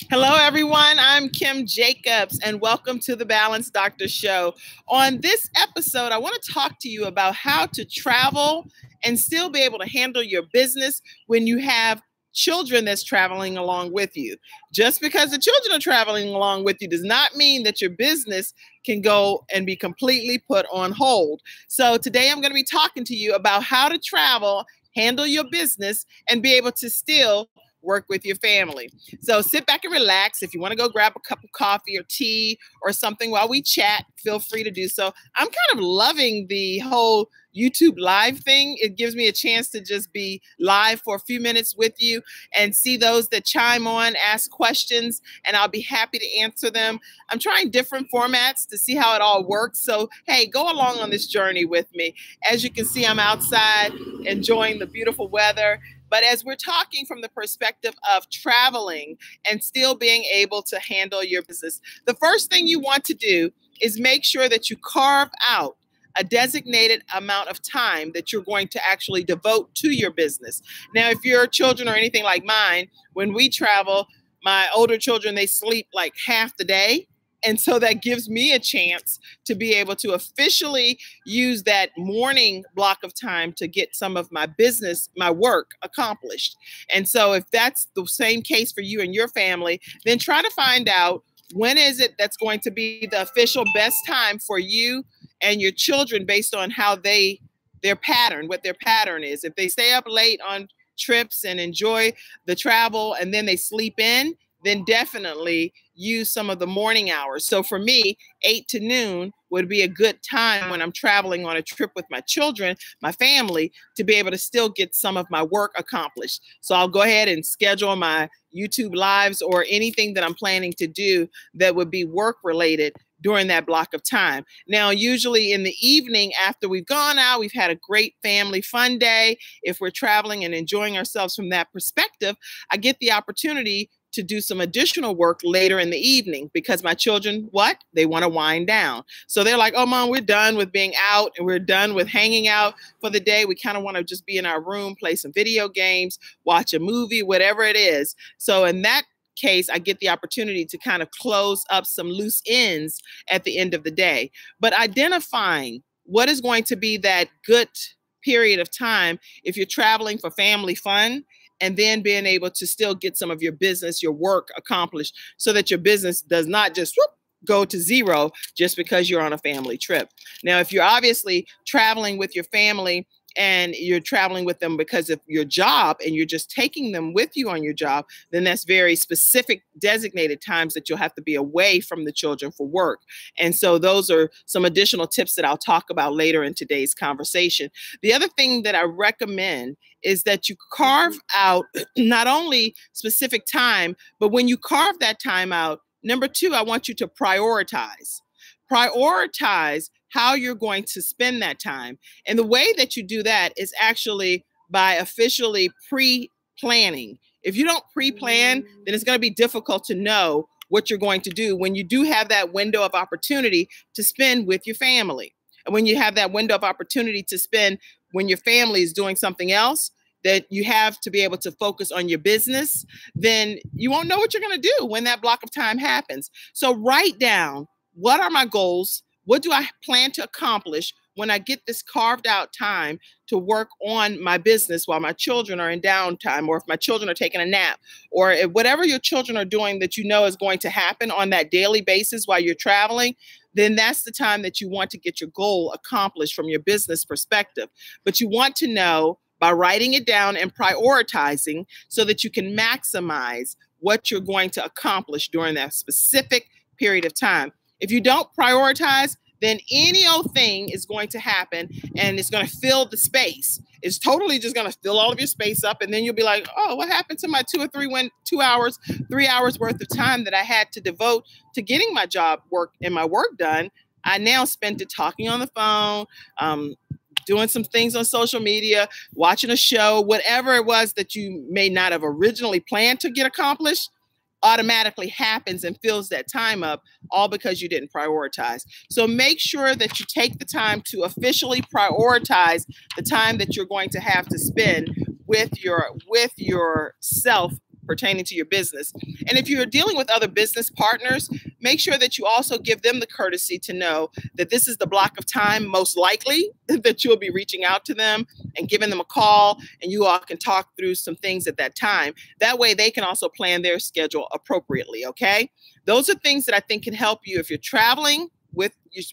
Hello, everyone. I'm Kim Jacobs, and welcome to the Balanced Doctor Show. On this episode, I want to talk to you about how to travel and still be able to handle your business when you have children that's traveling along with you. Just because the children are traveling along with you does not mean that your business can go and be completely put on hold. So today I'm going to be talking to you about how to travel, handle your business, and be able to still work with your family. So sit back and relax. If you want to go grab a cup of coffee or tea or something while we chat, feel free to do so. I'm kind of loving the whole YouTube live thing. It gives me a chance to just be live for a few minutes with you and see those that chime on, ask questions, and I'll be happy to answer them. I'm trying different formats to see how it all works. So, hey, go along on this journey with me. As you can see, I'm outside enjoying the beautiful weather. But as we're talking from the perspective of traveling and still being able to handle your business, the first thing you want to do is make sure that you carve out a designated amount of time that you're going to actually devote to your business. Now, if your children or anything like mine, when we travel, my older children, they sleep like half the day. And so that gives me a chance to be able to officially use that morning block of time to get some of my business, my work accomplished. And so if that's the same case for you and your family, then try to find out when is it that's going to be the official best time for you and your children based on how their pattern, what their pattern is. If they stay up late on trips and enjoy the travel and then they sleep in, then definitely use some of the morning hours. So for me, 8 to noon would be a good time when I'm traveling on a trip with my children, my family, to be able to still get some of my work accomplished. So I'll go ahead and schedule my YouTube lives or anything that I'm planning to do that would be work related during that block of time. Now, usually in the evening after we've gone out, we've had a great family fun day. If we're traveling and enjoying ourselves from that perspective, I get the opportunity to do some additional work later in the evening because my children, they want to wind down. So they're like, oh, Mom, we're done with being out and we're done with hanging out for the day. We kind of want to just be in our room, play some video games, watch a movie, whatever it is. So in that case, I get the opportunity to kind of close up some loose ends at the end of the day. But identifying what is going to be that good period of time if you're traveling for family fun, and then being able to still get some of your business, your work accomplished so that your business does not just go to zero just because you're on a family trip. Now, if you're obviously traveling with your family and you're traveling with them because of your job and you're just taking them with you on your job, then that's very specific designated times that you'll have to be away from the children for work. And so those are some additional tips that I'll talk about later in today's conversation. The other thing that I recommend is that you carve out not only specific time, but when you carve that time out, number 2, I want you to prioritize. Prioritize how you're going to spend that time. And the way that you do that is actually by officially pre-planning. If you don't pre-plan, then it's going to be difficult to know what you're going to do when you do have that window of opportunity to spend with your family. And when you have that window of opportunity to spend when your family is doing something else that you have to be able to focus on your business, then you won't know what you're going to do when that block of time happens. So write down, what are my goals? What do I plan to accomplish when I get this carved out time to work on my business while my children are in downtime, or if my children are taking a nap, or if whatever your children are doing that you know is going to happen on that daily basis while you're traveling, then that's the time that you want to get your goal accomplished from your business perspective. But you want to know by writing it down and prioritizing so that you can maximize what you're going to accomplish during that specific period of time. If you don't prioritize, then any old thing is going to happen and it's going to fill the space. It's totally just going to fill all of your space up. And then you'll be like, oh, what happened to my 3 hours worth of time that I had to devote to getting my job work and my work done? I now spent it talking on the phone, doing some things on social media, watching a show, whatever it was that you may not have originally planned to get accomplished. Automatically happens and fills that time up, all because you didn't prioritize. So make sure that you take the time to officially prioritize the time that you're going to have to spend with yourself pertaining to your business. And if you're dealing with other business partners, make sure that you also give them the courtesy to know that this is the block of time most likely that you'll be reaching out to them and giving them a call, and you all can talk through some things at that time. That way they can also plan their schedule appropriately, okay? Those are things that I think can help you if you're traveling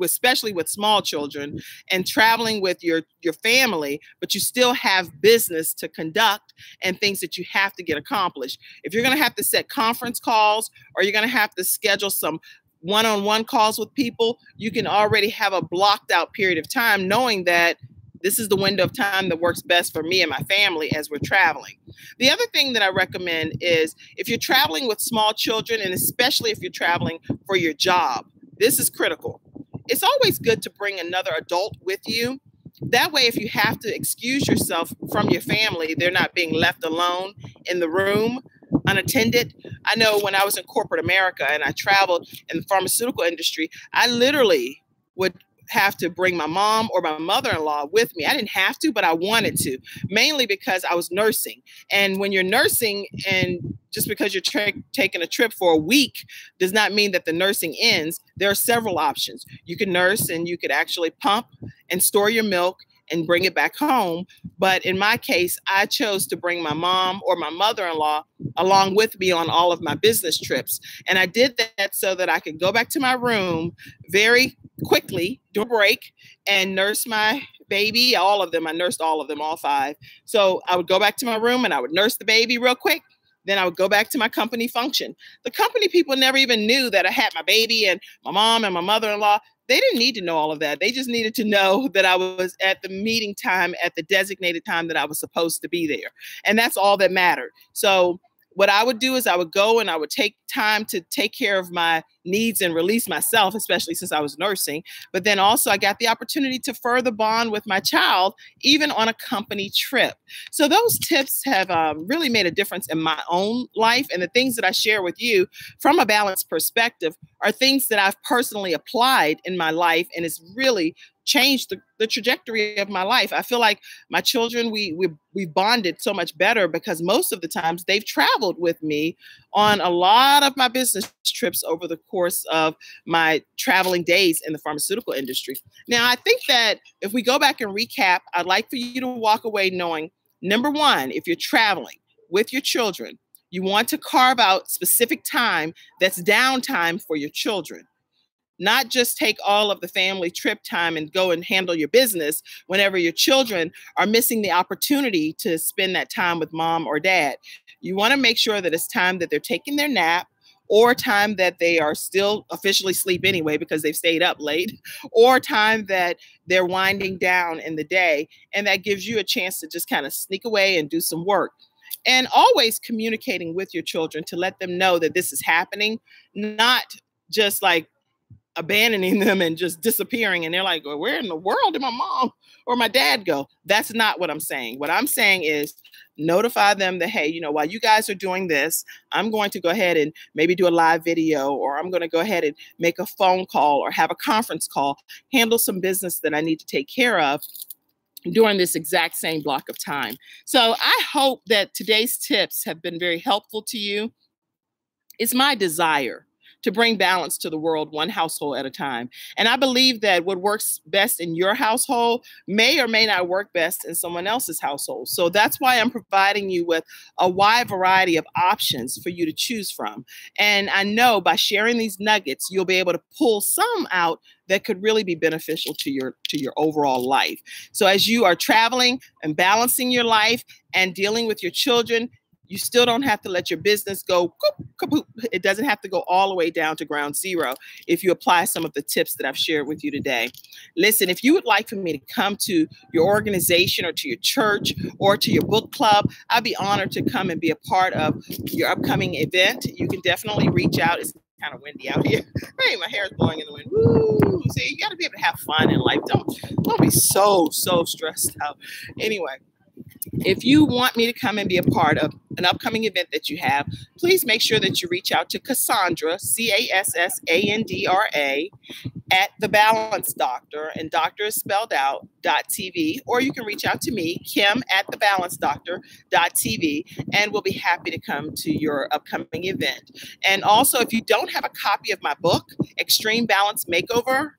especially with small children and traveling with your family, but you still have business to conduct and things that you have to get accomplished. If you're going to have to set conference calls or you're going to have to schedule some one-on-one calls with people, you can already have a blocked out period of time knowing that this is the window of time that works best for me and my family as we're traveling. The other thing that I recommend is if you're traveling with small children, and especially if you're traveling for your job, this is critical. It's always good to bring another adult with you. That way, if you have to excuse yourself from your family, they're not being left alone in the room, unattended. I know when I was in corporate America and I traveled in the pharmaceutical industry, I literally would have to bring my mom or my mother-in-law with me. I didn't have to, but I wanted to, mainly because I was nursing. And when you're nursing, and just because you're taking a trip for a week does not mean that the nursing ends. There are several options. You can nurse and you could actually pump and store your milk and bring it back home. But in my case, I chose to bring my mom or my mother-in-law along with me on all of my business trips. And I did that so that I could go back to my room very quickly, do a break, and nurse my baby, all of them. I nursed all of them, all 5. So I would go back to my room and I would nurse the baby real quick. Then I would go back to my company function. The company people never even knew that I had my baby and my mom and my mother-in-law. They didn't need to know all of that. They just needed to know that I was at the meeting time at the designated time that I was supposed to be there. And that's all that mattered. So what I would do is I would go and I would take time to take care of my needs and release myself, especially since I was nursing. But then also I got the opportunity to further bond with my child, even on a company trip. So those tips have really made a difference in my own life. And the things that I share with you from a balanced perspective are things that I've personally applied in my life, and it's really changed the trajectory of my life. I feel like my children, we bonded so much better because most of the times they've traveled with me on a lot of my business trips over the course of my traveling days in the pharmaceutical industry. Now, I think that if we go back and recap, I'd like for you to walk away knowing, number one, if you're traveling with your children, you want to carve out specific time that's downtime for your children. Not just take all of the family trip time and go and handle your business whenever your children are missing the opportunity to spend that time with mom or dad. You want to make sure that it's time that they're taking their nap, or time that they are still officially asleep anyway because they've stayed up late, or time that they're winding down in the day. And that gives you a chance to just kind of sneak away and do some work. And always communicating with your children to let them know that this is happening, not just like abandoning them and just disappearing. And they're like, well, where in the world did my mom or my dad go? That's not what I'm saying. What I'm saying is notify them that, hey, you know, while you guys are doing this, I'm going to go ahead and maybe do a live video, or I'm going to go ahead and make a phone call or have a conference call, handle some business that I need to take care of during this exact same block of time. So I hope that today's tips have been very helpful to you. It's my desire to bring balance to the world, one household at a time. And I believe that what works best in your household may or may not work best in someone else's household. So that's why I'm providing you with a wide variety of options for you to choose from. And I know by sharing these nuggets, you'll be able to pull some out that could really be beneficial to your overall life. So as you are traveling and balancing your life and dealing with your children, you still don't have to let your business go kapoop. It doesn't have to go all the way down to ground zero if you apply some of the tips that I've shared with you today. Listen, if you would like for me to come to your organization or to your church or to your book club, I'd be honored to come and be a part of your upcoming event. You can definitely reach out. It's kind of windy out here. Hey, my hair is blowing in the wind. Woo! See, you got to be able to have fun in life. Don't be so stressed out. Anyway, if you want me to come and be a part of an upcoming event that you have, please make sure that you reach out to Cassandra, Cassandra, at The Balance Doctor, and doctor is spelled out, .tv, or you can reach out to me, Kim at thebalancedoctor.tv, and we'll be happy to come to your upcoming event. And also, if you don't have a copy of my book, Extreme Balance Makeover,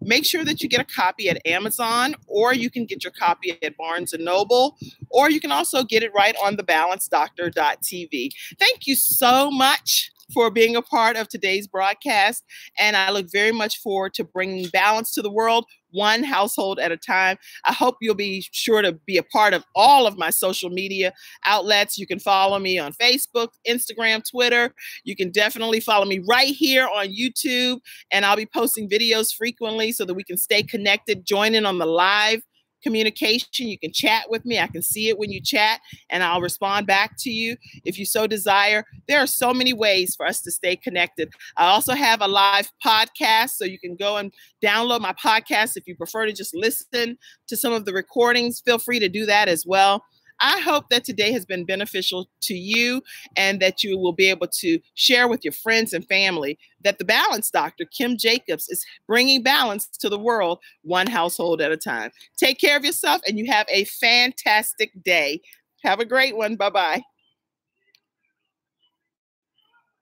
make sure that you get a copy at Amazon, or you can get your copy at Barnes & Noble, or you can also get it right on thebalancedoctor.tv. Thank you so much for being a part of today's broadcast, and I look very much forward to bringing balance to the world, one household at a time. I hope you'll be sure to be a part of all of my social media outlets. You can follow me on Facebook, Instagram, Twitter. You can definitely follow me right here on YouTube, and I'll be posting videos frequently so that we can stay connected. Join in on the live communication. You can chat with me. I can see it when you chat, and I'll respond back to you if you so desire. There are so many ways for us to stay connected. I also have a live podcast, so you can go and download my podcast. If you prefer to just listen to some of the recordings, feel free to do that as well. I hope that today has been beneficial to you, and that you will be able to share with your friends and family that the Balance Doctor, Kim Jacobs, is bringing balance to the world, one household at a time. Take care of yourself, and you have a fantastic day. Have a great one. Bye-bye.